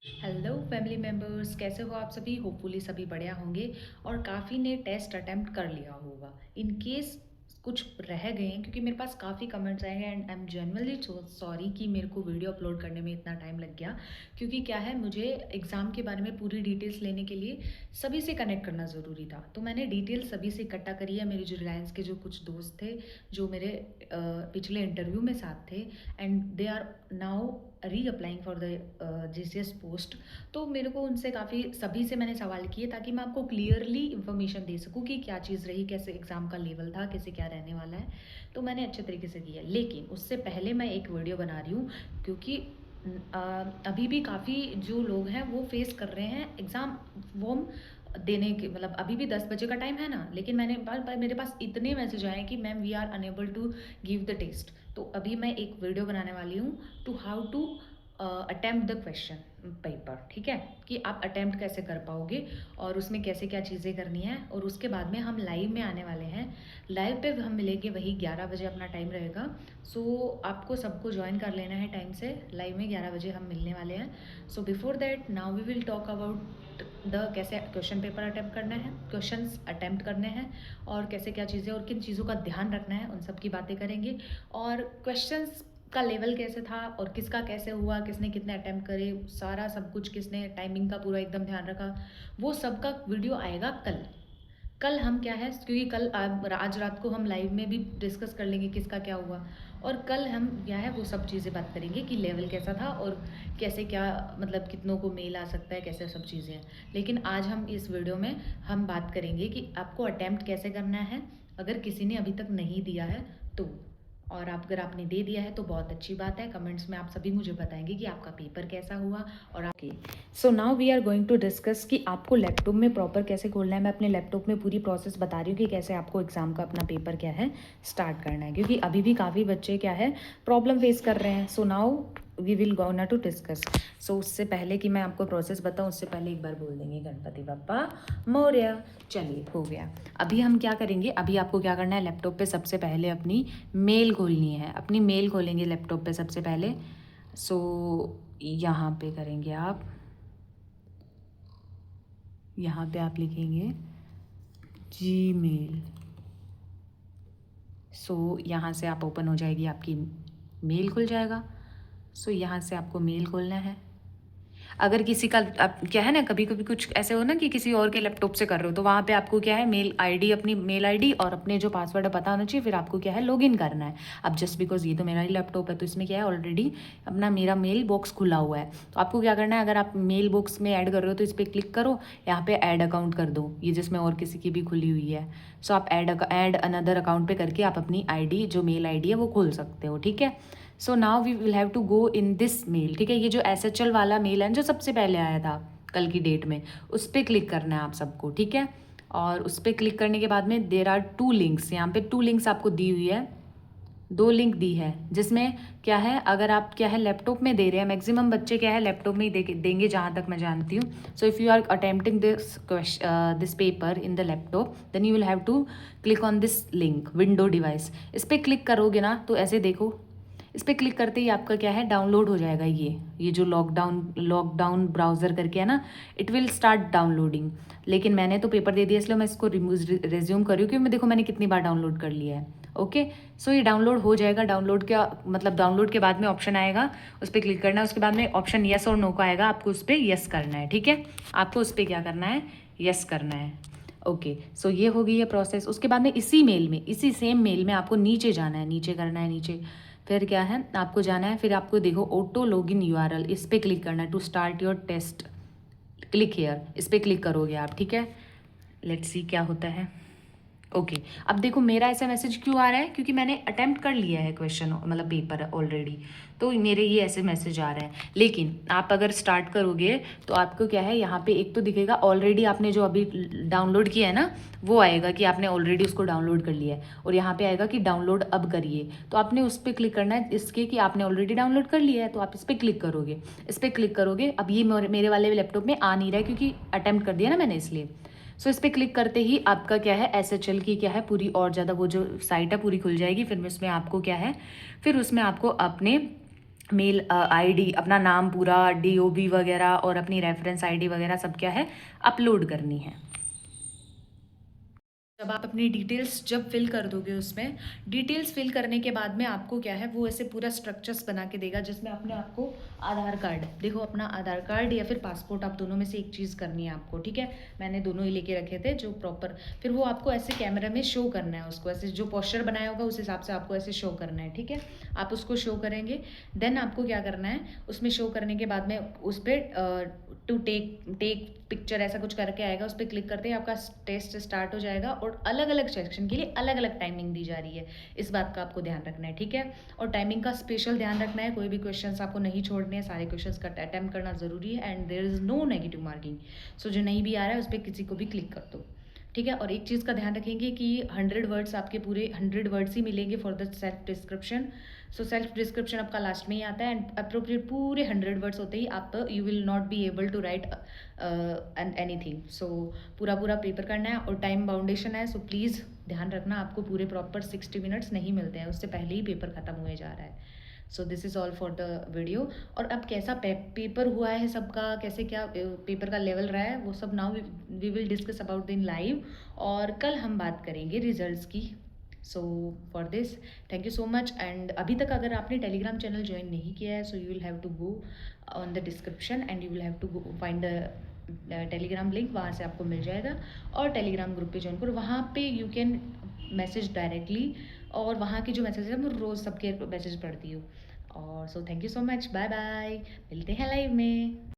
Hello family members, कैसे हो आप सभी। होपफुली सभी बढ़िया होंगे और काफ़ी ने टेस्ट अटेम्प्ट कर लिया होगा। इन केस कुछ रह गए हैं, क्योंकि मेरे पास काफ़ी कमेंट्स आए हैं and I am genuinely sorry कि मेरे को वीडियो अपलोड करने में इतना टाइम लग गया। क्योंकि क्या है, मुझे एग्ज़ाम के बारे में पूरी डिटेल्स लेने के लिए सभी से कनेक्ट करना ज़रूरी था। तो मैंने डिटेल्स सभी से इकट्ठा करी है। मेरे जो रिलायंस के जो कुछ दोस्त थे, जो मेरे पिछले इंटरव्यू में साथ थे, एंड दे आर नाउ री applying for the GCS post. तो मेरे को उनसे काफ़ी सभी से मैंने सवाल किए ताकि मैं आपको क्लियरली इन्फॉर्मेशन दे सकूं कि क्या चीज़ रही, कैसे एग्ज़ाम का लेवल था, कैसे क्या रहने वाला है। तो मैंने अच्छे तरीके से किया, लेकिन उससे पहले मैं एक वीडियो बना रही हूँ, क्योंकि अभी भी काफ़ी जो लोग हैं वो फेस कर रहे हैं एग्ज़ाम फॉर्म देने के। मतलब अभी भी 10 बजे का टाइम है ना, लेकिन मेरे पास इतने मैसेज आए कि ma'am we are unable to give the test. तो अभी मैं एक वीडियो बनाने वाली हूँ to how to attempt the question paper. ठीक है, कि आप अटेम्प्ट कैसे कर पाओगे और उसमें कैसे क्या चीज़ें करनी है। और उसके बाद में हम लाइव में आने वाले हैं। लाइव पे हम मिलेंगे, वही 11 बजे अपना टाइम रहेगा। सो आपको सबको ज्वाइन कर लेना है टाइम से। लाइव में 11 बजे हम मिलने वाले हैं। So before that now we will talk about the कैसे क्वेश्चन पेपर अटेम्प्ट करना है, क्वेश्चंस अटेम्प्ट करने हैं, और कैसे क्या चीज़ें और किन चीज़ों का ध्यान रखना है, उन सब की बातें करेंगे। और क्वेश्चंस का लेवल कैसे था और किसका कैसे हुआ, किसने कितने अटेम्प्ट करे, सारा सब कुछ, किसने टाइमिंग का पूरा एकदम ध्यान रखा, वो सब का वीडियो आएगा कल। कल हम क्या है, क्योंकि कल आज रात को हम लाइव में भी डिस्कस कर लेंगे किसका क्या हुआ। और कल हम क्या है वो सब चीज़ें बात करेंगे कि लेवल कैसा था और कैसे क्या, मतलब कितनों को मेल आ सकता है, कैसे सब चीज़ें हैं। लेकिन आज हम इस वीडियो में हम बात करेंगे कि आपको अटेम्प्ट कैसे करना है, अगर किसी ने अभी तक नहीं दिया है तो। और आप अगर आपने दे दिया है तो बहुत अच्छी बात है। कमेंट्स में आप सभी मुझे बताएंगे कि आपका पेपर कैसा हुआ। और आपके so now we are going to discuss कि आपको लैपटॉप में प्रॉपर कैसे खोलना है। मैं अपने लैपटॉप में पूरी प्रोसेस बता रही हूँ कि कैसे आपको एग्ज़ाम का अपना पेपर क्या है स्टार्ट करना है, क्योंकि अभी भी काफ़ी बच्चे क्या है प्रॉब्लम फेस कर रहे हैं। So now we will go ना टू डिस्कस। सो उससे पहले कि मैं आपको प्रोसेस बताऊँ, उससे पहले एक बार बोल देंगे गणपति बप्पा मौर्य। चलिए, हो गया। अभी हम क्या करेंगे, अभी आपको क्या करना है, लैपटॉप पे सबसे पहले अपनी मेल खोलनी है। अपनी मेल खोलेंगे लैपटॉप पे सबसे पहले। सो यहाँ पे करेंगे आप, यहाँ पे आप लिखेंगे जीमेल। सो यहाँ से आप ओपन हो जाएगी, आपकी मेल खुल जाएगा। सो यहाँ से आपको मेल खोलना है। अगर किसी का अब क्या है ना, कभी कभी कुछ ऐसे हो ना कि किसी और के लैपटॉप से कर रहे हो, तो वहाँ पे आपको क्या है मेल आईडी, अपनी मेल आईडी और अपने जो पासवर्ड है पता होना चाहिए। फिर आपको क्या है लॉगिन करना है। अब जस्ट बिकॉज ये तो मेरा ही लैपटॉप है, तो इसमें क्या है ऑलरेडी अपना मेरा मेल बॉक्स खुला हुआ है। तो आपको क्या करना है, अगर आप मेल बॉक्स में ऐड कर रहे हो तो इस पर क्लिक करो, यहाँ पे ऐड अकाउंट कर दो, ये जिसमें और किसी की भी खुली हुई है। सो आप ऐड अनदर अकाउंट पे करके आप अपनी आईडी, जो मेल आईडी है वो खोल सकते हो। ठीक है, so now we will have to go in this mail. ठीक है, ये जो SHL वाला मेल है जो सबसे पहले आया था कल की डेट में, उस पर क्लिक करना है आप सबको। ठीक है, और उस पर क्लिक करने के बाद में देर आर 2 लिंक्स, यहाँ पे 2 लिंक्स आपको दी हुई है, 2 लिंक दी है, जिसमें क्या है, अगर आप क्या है लैपटॉप में दे रहे हैं, मैक्सिमम बच्चे क्या है लैपटॉप में ही देंगे जहाँ तक मैं जानती हूँ। So if you are attempting this paper in the laptop, then you will have to click on this link window device. इस पर क्लिक करोगे ना तो ऐसे देखो, इस पर क्लिक करते ही आपका क्या है डाउनलोड हो जाएगा। ये जो लॉकडाउन ब्राउज़र करके है ना, इट विल स्टार्ट डाउनलोडिंग। लेकिन मैंने तो पेपर दे दिया, इसलिए मैं इसको रिज्यूम कर रही हूँ, क्योंकि मैं देखो मैंने कितनी बार डाउनलोड कर लिया है। ओके, सो ये डाउनलोड हो जाएगा। डाउनलोड का मतलब डाउनलोड के बाद में ऑप्शन आएगा, उस पर क्लिक करना है। उसके बाद में ऑप्शन येस और नो का आएगा, आपको उस पर येस करना है। ठीक है, आपको उस पर क्या करना है, येस करना है। ओके, सो ये हो गई है प्रोसेस। उसके बाद में इसी मेल में, इसी सेम मेल में आपको नीचे जाना है, नीचे करना है नीचे। फिर क्या है आपको जाना है, फिर आपको देखो ऑटो लॉगिन URL, इस पर क्लिक करना है, to start your test click here, इस पर क्लिक करोगे आप। ठीक है, लेट्स सी क्या होता है। ओके, अब देखो मेरा ऐसा मैसेज क्यों आ रहा है, क्योंकि मैंने अटेम्प्ट कर लिया है क्वेश्चन, मतलब पेपर ऑलरेडी, तो मेरे ये ऐसे मैसेज आ रहे हैं। लेकिन आप अगर स्टार्ट करोगे तो आपको क्या है, यहाँ पे एक तो दिखेगा ऑलरेडी आपने जो अभी डाउनलोड किया है ना, वो आएगा कि आपने ऑलरेडी उसको डाउनलोड कर लिया है। और यहाँ पे आएगा कि डाउनलोड अब करिए, तो आपने उस पर क्लिक करना है इसके कि आपने ऑलरेडी डाउनलोड कर लिया है, तो आप इस पर क्लिक करोगे। इस पर क्लिक करोगे, अब ये मेरे वाले लैपटॉप में आ नहीं रहा है क्योंकि अटेम्प्ट कर दिया ना मैंने, इसलिए। सो इस पर क्लिक करते ही आपका क्या है SHL की क्या है पूरी और ज़्यादा वो जो साइट है पूरी खुल जाएगी। फिर उसमें आपको क्या है, फिर उसमें आपको अपने मेल आईडी, अपना नाम पूरा, डीओबी वगैरह और अपनी रेफरेंस आईडी वगैरह सब क्या है अपलोड करनी है। जब आप अपनी डिटेल्स जब फिल कर दोगे उसमें, डिटेल्स फिल करने के बाद में आपको क्या है वो ऐसे पूरा स्ट्रक्चर्स बना के देगा, जिसमें अपने आपको आधार कार्ड, देखो अपना आधार कार्ड या फिर पासपोर्ट, आप दोनों में से एक चीज़ करनी है आपको, ठीक है। मैंने दोनों ही लेके रखे थे जो प्रॉपर, फिर वो आपको ऐसे कैमरा में शो करना है उसको, ऐसे जो पोस्चर बनाया होगा उस हिसाब से आपको ऐसे शो करना है, ठीक है। आप उसको शो करेंगे, देन आपको क्या करना है, उसमें शो करने के बाद में उस पर टू टेक पिक्चर ऐसा कुछ करके आएगा, उस पर क्लिक करते ही आपका टेस्ट स्टार्ट हो जाएगा। और अलग अलग सेक्शन के लिए अलग अलग टाइमिंग दी जा रही है, इस बात का आपको ध्यान रखना है, ठीक है। और टाइमिंग का स्पेशल ध्यान रखना है, कोई भी क्वेश्चंस आपको नहीं छोड़ने हैं, सारे क्वेश्चंस का अटेम्प्ट करना ज़रूरी है। And there is no negative marking, so जो नहीं भी आ रहा है उस पर किसी को भी क्लिक कर दो, ठीक है। और एक चीज़ का ध्यान रखेंगे कि 100 वर्ड्स, आपके पूरे 100 वर्ड्स ही मिलेंगे for the self description. So self description आपका लास्ट में ही आता है, एंड अप्रोप्रिएट पूरे 100 वर्ड्स होते ही आप you will not be able to write and anything. So पूरा पूरा पेपर करना है और टाइम बाउंडेशन है, सो प्लीज़ ध्यान रखना, आपको पूरे प्रॉपर 60 मिनट्स नहीं मिलते हैं, उससे पहले ही पेपर ख़त्म हुए जा रहा है। So this is all for the video. और अब कैसा पेपर हुआ है सबका, कैसे क्या पेपर का लेवल रहा है, वो सब now we will discuss about in live, और कल हम बात करेंगे रिजल्ट्स की। So for this thank you so much. And अभी तक अगर आपने टेलीग्राम चैनल ज्वाइन नहीं किया है, so you will have to go on the description and you will have to go find the Telegram link, वहाँ से आपको मिल जाएगा। और टेलीग्राम ग्रुप पे ज्वाइन करो, वहाँ पे यू कैन मैसेज डायरेक्टली, और वहाँ की जो मैसेज है मैं रोज़ सबके मैसेज पढ़ती हूँ। और so thank you so much, bye bye, मिलते हैं लाइव में।